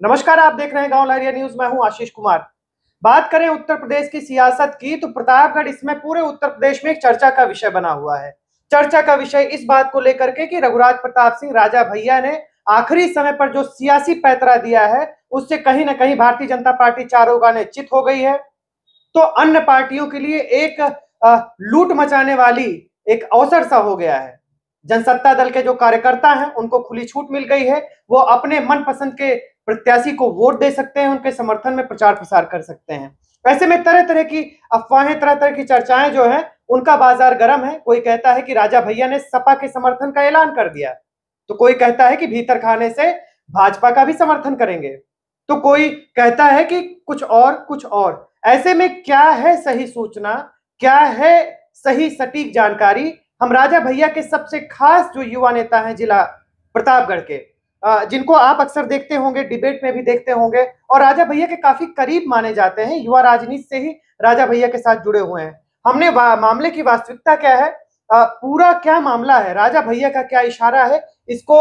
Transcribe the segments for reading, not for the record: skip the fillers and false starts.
नमस्कार, आप देख रहे हैं गांव लहरिया न्यूज। मैं हूं आशीष कुमार। बात करें उत्तर प्रदेश की सियासत की तो प्रतापगढ़ इसमें पूरे उत्तर प्रदेश में एक चर्चा का विषय बना हुआ है। चर्चा का विषय इस बात को लेकर के कि रघुराज प्रताप सिंह राजा भैया ने आखिरी समय पर जो सियासी पैंतरा दिया है उससे कहीं ना कहीं भारतीय जनता पार्टी चारों गाने चित हो गई है। तो अन्य पार्टियों के लिए एक लूट मचाने वाली एक अवसर सा हो गया है। जनसत्ता दल के जो कार्यकर्ता हैं उनको खुली छूट मिल गई है। वो अपने मनपसंद के प्रत्याशी को वोट दे सकते हैं, उनके समर्थन में प्रचार प्रसार कर सकते हैं। ऐसे में तरह तरह की अफवाहें, तरह तरह की चर्चाएं जो है उनका बाजार गर्म है। कोई कहता है कि राजा भैया ने सपा के समर्थन का ऐलान कर दिया, तो कोई कहता है कि भीतर खाने से भाजपा का भी समर्थन करेंगे, तो कोई कहता है कि कुछ और। ऐसे में क्या है सही सूचना, क्या है सही सटीक जानकारी? हम राजा भैया के सबसे खास जो युवा नेता हैं जिला प्रतापगढ़ के, जिनको आप अक्सर देखते होंगे, डिबेट में भी देखते होंगे और राजा भैया के काफी करीब माने जाते हैं, युवा राजनीति से ही राजा भैया के साथ जुड़े हुए हैं। हमने मामले की वास्तविकता क्या है, पूरा क्या मामला है, राजा भैया का क्या इशारा है, इसको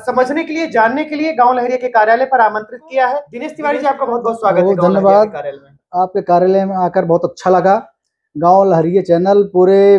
समझने के लिए, जानने के लिए गांव लहरिया के कार्यालय पर आमंत्रित किया है। दिनेश तिवारी जी, आपका बहुत बहुत स्वागत है। धन्यवाद। आपके कार्यालय में आकर बहुत अच्छा लगा। गांव लहरिया चैनल पूरे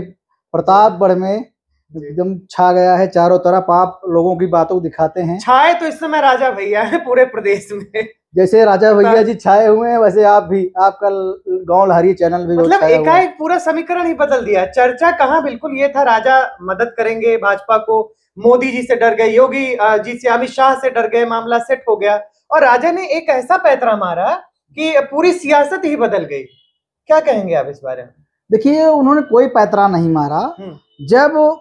प्रतापगढ़ में एकदम छा गया है, चारों तरफ आप लोगों की बातों को दिखाते हैं। छाए तो इस समय राजा भैया है पूरे प्रदेश में। जैसे राजा भैया जी छाए हुए हैं वैसे आप भी, आपका गांव लहरिया चैनल भी मतलब एकाएक पूरा समीकरण ही बदल दिया। चर्चा कहाँ, बिल्कुल ये था राजा मदद करेंगे भाजपा को, मोदी जी से डर गए, योगी जी से, अमित शाह से डर गए, मामला सेट हो गया और राजा ने एक ऐसा पैंतरा मारा कि पूरी सियासत ही बदल गई। क्या कहेंगे आप इस बारे में? देखिए, उन्होंने कोई पैंतरा नहीं मारा। जब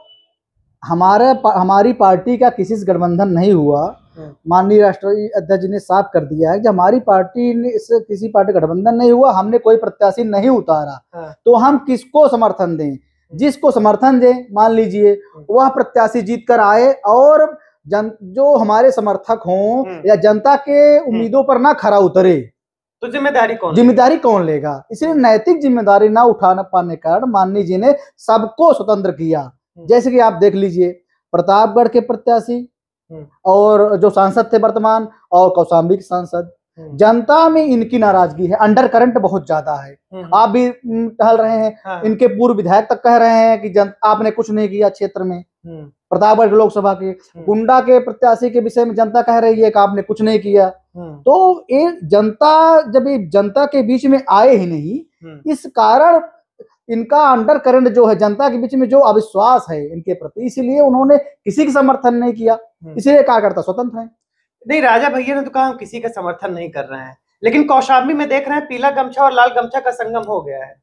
हमारी पार्टी का किसी से गठबंधन नहीं हुआ, माननीय राष्ट्रीय अध्यक्ष जी ने साफ कर दिया है कि हमारी पार्टी ने इससे किसी पार्टी गठबंधन नहीं हुआ, हमने कोई प्रत्याशी नहीं उतारा, तो हम किसको समर्थन दें? जिसको समर्थन दें, मान लीजिए वह प्रत्याशी जीत कर आए और जो हमारे समर्थक हों या जनता के उम्मीदों पर ना खरा उतरे तो जिम्मेदारी कौन लेगा? इसलिए नैतिक जिम्मेदारी ना उठा पाने के कारण माननीय जी ने सबको स्वतंत्र किया। जैसे कि आप देख लीजिए, प्रतापगढ़ के प्रत्याशी और जो सांसद थे वर्तमान और कौशाम्बी के सांसद, जनता में इनकी नाराजगी है, अंडर करंट बहुत ज्यादा है। आप भी टहल रहे हैं, इनके पूर्व विधायक तक कह रहे हैं कि आपने कुछ नहीं किया क्षेत्र में। प्रतापगढ़ लोकसभा के गुंडा के प्रत्याशी के विषय में जनता कह रही है कि आपने कुछ नहीं किया। तो ये जनता जब ये जनता के बीच में आए ही नहीं, इस कारण इनका अंडर करंट जो है जनता के बीच में जो अविश्वास है इनके प्रति, इसलिए उन्होंने किसी का समर्थन नहीं किया। इसलिए कार्यकर्ता स्वतंत्र है। नहीं, राजा भैया ने तो कहा हम किसी का समर्थन नहीं कर रहे हैं, लेकिन कौशाम्बी में देख रहे हैं पीला गमछा और लाल गमछा का संगम हो गया है।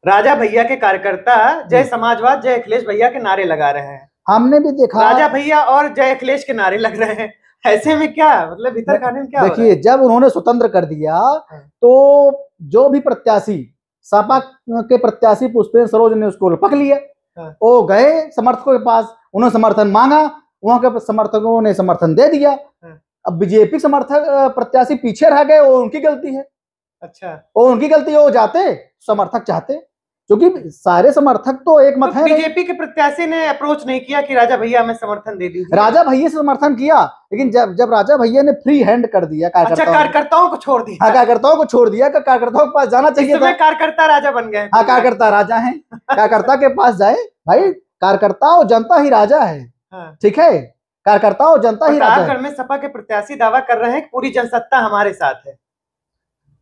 राजा भैया के कार्यकर्ता जय समाजवाद, जय अखिलेश भैया के नारे लगा रहे हैं। हमने भी देखा, राजा भैया और जय अखिलेश के नारे लग रहे हैं। ऐसे में क्या मतलब भीतर खाने में क्या? देखिए, जब उन्होंने स्वतंत्र कर दिया तो जो भी प्रत्याशी, सपा के प्रत्याशी पुष्पेंद्र सरोज ने उसको पकड़ लिया। वो गए समर्थकों के पास, उन्होंने समर्थन मांगा, वहां के समर्थकों ने समर्थन दे दिया। अब बीजेपी समर्थक प्रत्याशी पीछे रह गए, वो उनकी गलती है। अच्छा, वो उनकी गलती है, वो जाते समर्थक चाहते, क्योंकि सारे समर्थक तो एक मत है। बीजेपी के प्रत्याशी ने अप्रोच नहीं किया कि राजा भैया हमें समर्थन दे दीजिए? राजा भैया से समर्थन किया, लेकिन जब राजा भैया ने फ्री हैंड कर दिया, कार्यकर्ताओं को छोड़ दिया, कार्यकर्ताओं को छोड़ दिया, कार्यकर्ताओं के पास जाना चाहिए था। कार्यकर्ता राजा बन गए। हाँ, कार्यकर्ता राजा है, कार्यकर्ता के पास जाए भाई। कार्यकर्ता और जनता ही राजा है, ठीक है? कार्यकर्ता और जनता ही राजा है। में सपा के प्रत्याशी दावा कर रहे हैं पूरी जनसत्ता हमारे साथ है।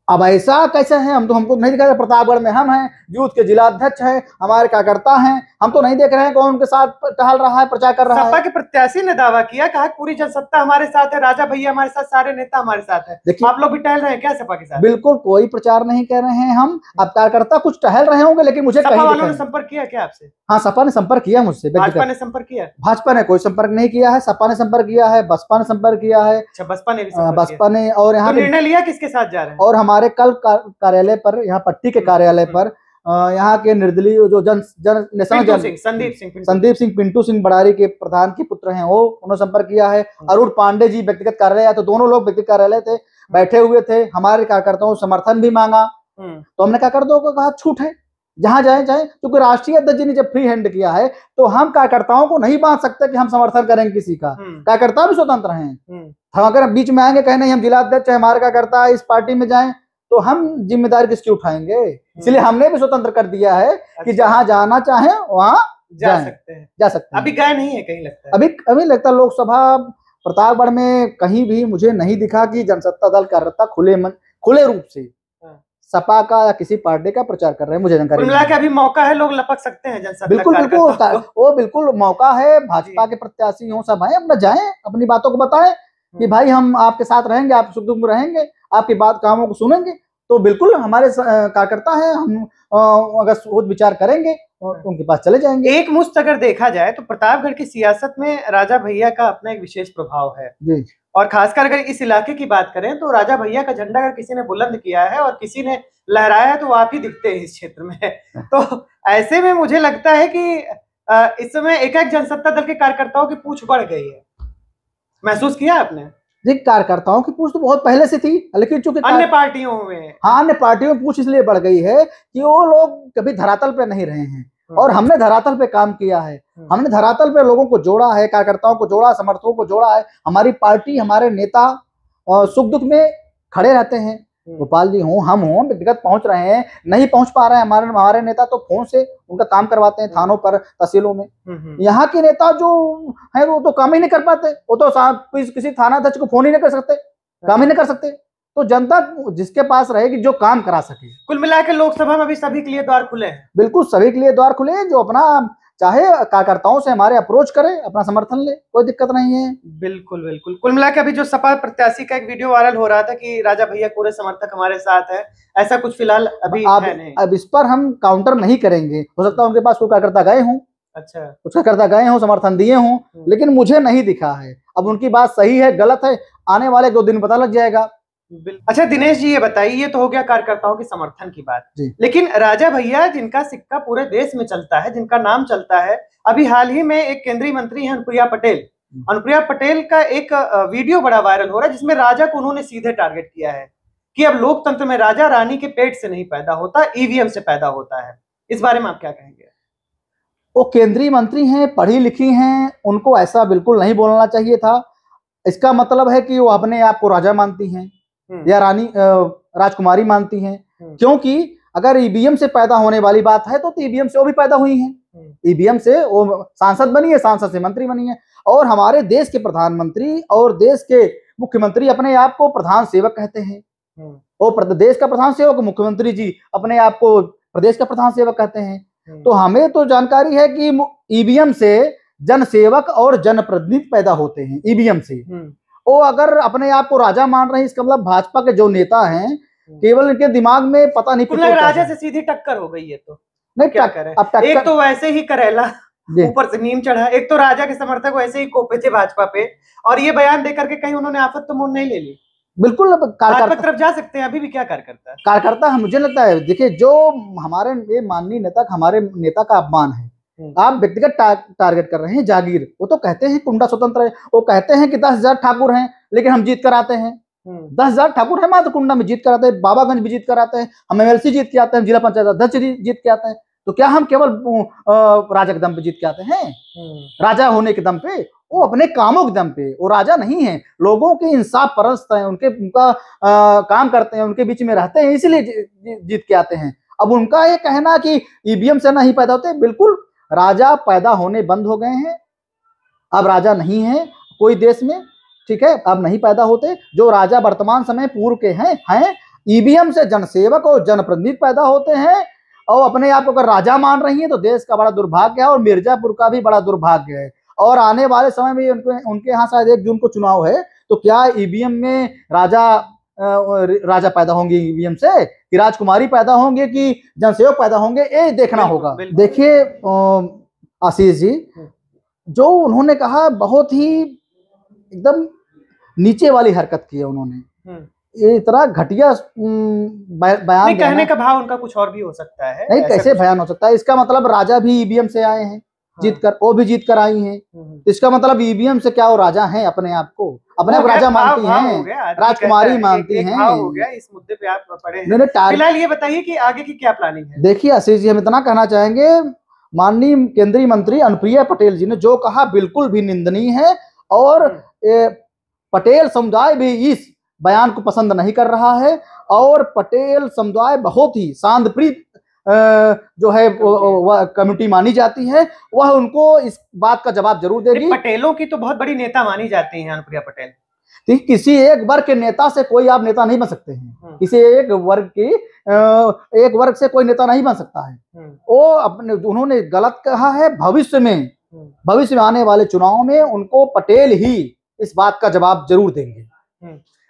अब ऐसा कैसे है? हमको नहीं दिखा। प्रतापगढ़ में हम हैं, यूथ के जिला अध्यक्ष हैं, हमारे कार्यकर्ता हैं, हम तो नहीं देख रहे हैं कौन उनके साथ टहल रहा है, प्रचार कर रहा है। सपा के प्रत्याशी ने दावा किया, कहा पूरी जनसत्ता हमारे साथ है, राजा भैया हमारे साथ, सारे नेता हमारे साथ है। देखिए, आप लोग भी टहल रहे हैं क्या सपा के साथ? बिल्कुल कोई प्रचार नहीं कर रहे हैं हम। अब कार्यकर्ता कुछ टहल रहे होंगे, लेकिन मुझे सपा वालों ने संपर्क किया क्या आपसे? हाँ, सपा ने संपर्क किया मुझसे। भाजपा ने संपर्क किया? भाजपा ने कोई संपर्क नहीं किया है। सपा ने संपर्क किया है, बसपा ने संपर्क किया है। अच्छा, बसपा ने और यहाँ निर्णय लिया किसके साथ जा रहे हैं? और हमारे कल कार्यालय पर, यहाँ पट्टी के कार्यालय पर, यहाँ के निर्दलीय जो संदीप सिंह पिंटू सिंह बड़ारी के प्रधान के पुत्र हैं, वो उन्होंने संपर्क किया है। अरुण पांडे जी व्यक्तिगत कार्यालय, तो दोनों लोग व्यक्तिगत कार्यालय थे, बैठे हुए थे, हमारे कार्यकर्ताओं समर्थन भी मांगा, तो हमने क्या कर दो, कहा छूट है, जहां जाए जाए, क्योंकि राष्ट्रीय अध्यक्ष जी ने जब फ्री हैंड किया है तो हम कार्यकर्ताओं को नहीं बांध सकते कि हम समर्थन करेंगे किसी का। कार्यकर्ता भी स्वतंत्र हैं। हम अगर बीच में आएंगे कहे नहीं हम जिला अध्यक्ष है, हमारे कार्यकर्ता इस पार्टी में जाएं, तो हम जिम्मेदारी किसकी उठाएंगे? इसलिए हमने भी स्वतंत्र कर दिया है कि जहां जाना चाहे वहां जा सकते हैं। अभी गए नहीं है कहीं लगता है? अभी लगता है लोकसभा प्रतापगढ़ में कहीं भी मुझे नहीं दिखा कि जनसत्ता दल कार्यकर्ता खुले रूप से सपा का या किसी पार्टी का प्रचार कर रहे हैं। मुझे जानकारी मिला के अभी मौका है, लोग लपक सकते हैं जनसत्ता। बिल्कुल वो बिल्कुल मौका है। भाजपा के प्रत्याशी हो सब है, अपना जाएं, अपनी बातों को बताएं कि भाई हम आपके साथ रहेंगे, आप सुख दुख में रहेंगे, आपकी बात कामों को सुनेंगे। तो बिल्कुल हमारे कार्यकर्ता है, हम अगर सोच विचार करेंगे तो उनके पास चले जाएंगे। एक मुश्त अगर देखा जाए तो प्रतापगढ़ की सियासत में राजा भैया का अपना एक विशेष प्रभाव है जी। और खासकर अगर इस इलाके की बात करें तो राजा भैया का झंडा अगर किसी ने बुलंद किया है और किसी ने लहराया है तो वो आप ही दिखते हैं इस क्षेत्र में। तो ऐसे में मुझे लगता है कि इस समय एक जनसत्ता दल के कार्यकर्ताओं की पूछ बढ़ गई है। महसूस किया आपने? जी, कार्यकर्ताओं की पूछ तो बहुत पहले से थी, लेकिन चूंकि अन्य पार्टियों में अन्य पार्टियों में पूछ इसलिए बढ़ गई है कि वो लोग कभी धरातल पे नहीं रहे हैं और हमने धरातल पे काम किया है। हमने धरातल पे लोगों को जोड़ा है, कार्यकर्ताओं को जोड़ा, समर्थकों को जोड़ा है। हमारी पार्टी, हमारे नेता सुख दुख में खड़े रहते हैं। गोपाल जी हों, हम हों, व्यक्तिगत पहुंच रहे हैं, नहीं पहुंच पा रहे हैं हमारे नेता तो फोन से उनका काम करवाते हैं थानों पर, तहसीलों में। यहाँ के नेता जो है वो तो काम ही नहीं कर पाते, वो तो किसी थाना अध्यक्ष को फोन ही नहीं कर सकते, काम ही नहीं कर सकते। तो जनता जिसके पास रहेगी जो काम करा सके। कुल मिलाकर लोकसभा में भी सभी के लिए द्वार खुले हैं। बिल्कुल सभी के लिए द्वार खुले हैं, जो अपना चाहे कार्यकर्ताओं से हमारे अप्रोच करे, अपना समर्थन ले, कोई दिक्कत नहीं है। बिल्कुल बिल्कुल। कुल मिलाकर अभी जो सपा प्रत्याशी का एक वीडियो वायरल हो रहा था कि राजा भैया पूरे समर्थक हमारे साथ है, ऐसा कुछ फिलहाल अभी है नहीं। अब इस पर हम काउंटर नहीं करेंगे। हो सकता है उनके पास कोई कार्यकर्ता गए हों, अच्छा कुछ कार्यकर्ता गए हों, समर्थन दिए हों, लेकिन मुझे नहीं दिखा है। अब उनकी बात सही है गलत है आने वाले 2 दिन पता लग जाएगा। अच्छा दिनेश जी, ये बताइए, ये तो हो गया कार्यकर्ताओं के समर्थन की बात, लेकिन राजा भैया जिनका सिक्का पूरे देश में चलता है, जिनका नाम चलता है, अभी हाल ही में एक केंद्रीय मंत्री है अनुप्रिया पटेल। अनुप्रिया पटेल का एक वीडियो बड़ा वायरल हो रहा है जिसमें राजा को उन्होंने सीधे टारगेट किया है कि अब लोकतंत्र में राजा रानी के पेट से नहीं पैदा होता, ईवीएम से पैदा होता है। इस बारे में आप क्या कहेंगे? वो केंद्रीय मंत्री हैं, पढ़ी लिखी हैं, उनको ऐसा बिल्कुल नहीं बोलना चाहिए था। इसका मतलब है कि वो अपने आप को राजा मानती हैं या रानी राजकुमारी मानती हैं, क्योंकि अगर ईवीएम से पैदा होने वाली बात है तो ईवीएम से वो भी पैदा हुई हैं। ईवीएम से वो सांसद बनी है, सांसद से मंत्री बनी है। और हमारे देश के प्रधानमंत्री और देश के मुख्यमंत्री अपने आप को प्रधान सेवक कहते हैं। और देश का प्रधान सेवक मुख्यमंत्री जी अपने आप को प्रदेश का प्रधान सेवक कहते हैं। तो हमें तो जानकारी है कि ईवीएम से जनसेवक और जनप्रतिनिधि पैदा होते हैं। ईवीएम से वो अगर अपने आप को राजा मान रहे हैं, इसका मतलब भाजपा के जो नेता हैं केवल इनके दिमाग में पता नहीं राजा से सीधी टक्कर हो गई है। तो नहीं क्या करें? एक तो वैसे ही करेला ऊपर से नीम चढ़ा, एक तो राजा के समर्थक वैसे ही कोपे थे भाजपा पे, और ये बयान देकर के कहीं उन्होंने आफत तो मोड़ नहीं ले ली। बिल्कुल कार्यकर्ता तरफ जा सकते हैं। अभी भी क्या कार्यकर्ता मुझे लगता है, देखिए जो हमारे माननीय नेता, हमारे नेता का अपमान है। आप व्यक्तिगत टारगेट कर रहे हैं। जागीर, वो तो कहते हैं कुंडा स्वतंत्र है, वो कहते हैं कि 10,000 ठाकुर हैं लेकिन हम जीत कर आते हैं। 10,000 ठाकुर है मात्र कुंडा में, जीत कर आते हैं, बाबागंज भी जीत कर आते हैं, हम एमएलसी जीत के आते हैं, जिला पंचायत अध्यक्ष जीत के आते हैं। तो क्या हम केवल राजा के दम पे जीत के आते हैं? राजा होने के दम पे? वो अपने कामों के दम पे, वो राजा नहीं है। लोगों के इंसाफ परस्त हैं, उनका काम करते हैं, उनके बीच में रहते हैं, इसीलिए जीत के आते हैं। अब उनका ये कहना कि ईवीएम से नहीं पैदा होते, बिल्कुल राजा पैदा होने बंद हो गए हैं। अब राजा नहीं है कोई देश में, ठीक है, अब नहीं पैदा होते। जो राजा वर्तमान समय पूर्व के हैं ईवीएम से जनसेवक और जनप्रतिनिधि पैदा होते हैं। और अपने आप को अगर राजा मान रही है तो देश का बड़ा दुर्भाग्य है और मिर्जापुर का भी बड़ा दुर्भाग्य है। और आने वाले समय में उनके यहाँ शायद 1 जून को चुनाव है, तो क्या ईवीएम में राजा पैदा होंगे ईवीएम से, कि राजकुमारी पैदा होंगे, कि जनसेवक पैदा होंगे, ये देखना होगा। देखिए आशीष जी, जो उन्होंने कहा बहुत ही एकदम नीचे वाली हरकत की है उन्होंने। ये इतना घटिया बयान नहीं, कहने का भाव उनका कुछ और भी हो सकता है। नहीं, कैसे बयान हो सकता है? इसका मतलब राजा भी ईवीएम से आए हैं, जीत कर, वो भी जीत कर आई हैं। तो इसका मतलब ईवीएम से क्या वो राजा हैं, अपने आप को अपने आप राजा मानती हैं, राजकुमारी मानती हैं। हो गया इस मुद्दे पे आप पड़े हैं। फिलहाल ये बताइए कि आगे की क्या प्लानिंग है? देखिए आशीष जी, हम इतना कहना चाहेंगे, माननीय केंद्रीय मंत्री अनुप्रिया पटेल जी ने जो कहा बिल्कुल भी निंदनीय है, और पटेल समुदाय भी इस बयान को पसंद नहीं कर रहा है, और पटेल समुदाय बहुत ही शांतिप्रिय जो है वह कम्युनिटी मानी जाती है, वह उनको इस बात का जवाब जरूर देगी। पटेलों की तो बहुत बड़ी नेता मानी जाती हैं अनुप्रिया पटेल। तो किसी एक वर्ग के नेता से कोई आप नेता नहीं बन सकते हैं, किसी एक वर्ग से कोई नेता नहीं बन सकता है। वो अपने, उन्होंने गलत कहा है। भविष्य में आने वाले चुनाव में उनको पटेल ही इस बात का जवाब जरूर देंगे।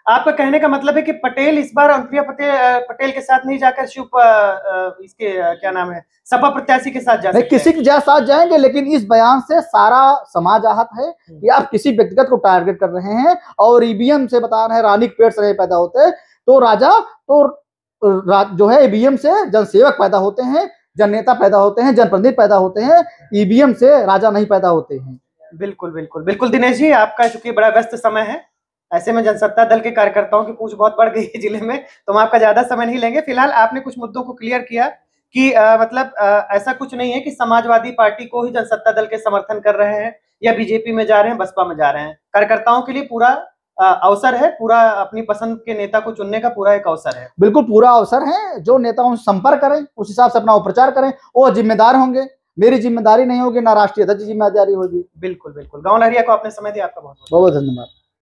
आपका कहने का मतलब है कि पटेल इस बार अनुप्रिया पटेल के साथ नहीं जाकर इसके क्या नाम है, सपा प्रत्याशी के साथ जा सकते हैं? किसी के साथ जाएंगे, लेकिन इस बयान से सारा समाज आहत है कि आप किसी व्यक्तिगत को टारगेट कर रहे हैं, और ईवीएम से बता रहे हैं रानी के पेट से नहीं पैदा होते तो राजा, तो जो है ईवीएम से जनसेवक पैदा होते हैं, जननेता पैदा होते हैं, जनप्रतिनिधि पैदा होते हैं, ईवीएम से राजा नहीं पैदा होते हैं। बिल्कुल बिल्कुल बिल्कुल दिनेश जी, आपका चूंकि बड़ा व्यस्त समय है, ऐसे में जनसत्ता दल के कार्यकर्ताओं की पूछ बहुत बढ़ गई है जिले में, तो हम आपका ज्यादा समय नहीं लेंगे। फिलहाल आपने कुछ मुद्दों को क्लियर किया कि ऐसा कुछ नहीं है कि समाजवादी पार्टी को ही जनसत्ता दल के समर्थन कर रहे हैं, या बीजेपी में जा रहे हैं, बसपा में जा रहे हैं। कार्यकर्ताओं के लिए पूरा अवसर है, पूरा अपनी पसंद के नेता को चुनने का पूरा एक अवसर है। बिल्कुल पूरा अवसर है, जो नेता उनसे संपर्क करें, उस हिसाब से अपना प्रचार करें, वो जिम्मेदार होंगे। मेरी जिम्मेदारी नहीं होगी, ना राष्ट्रीय अध्यक्ष की जिम्मेदारी होगी। बिल्कुल बिल्कुल। गांव लहरिया को आपने समय दिया, आपका बहुत बहुत धन्यवाद।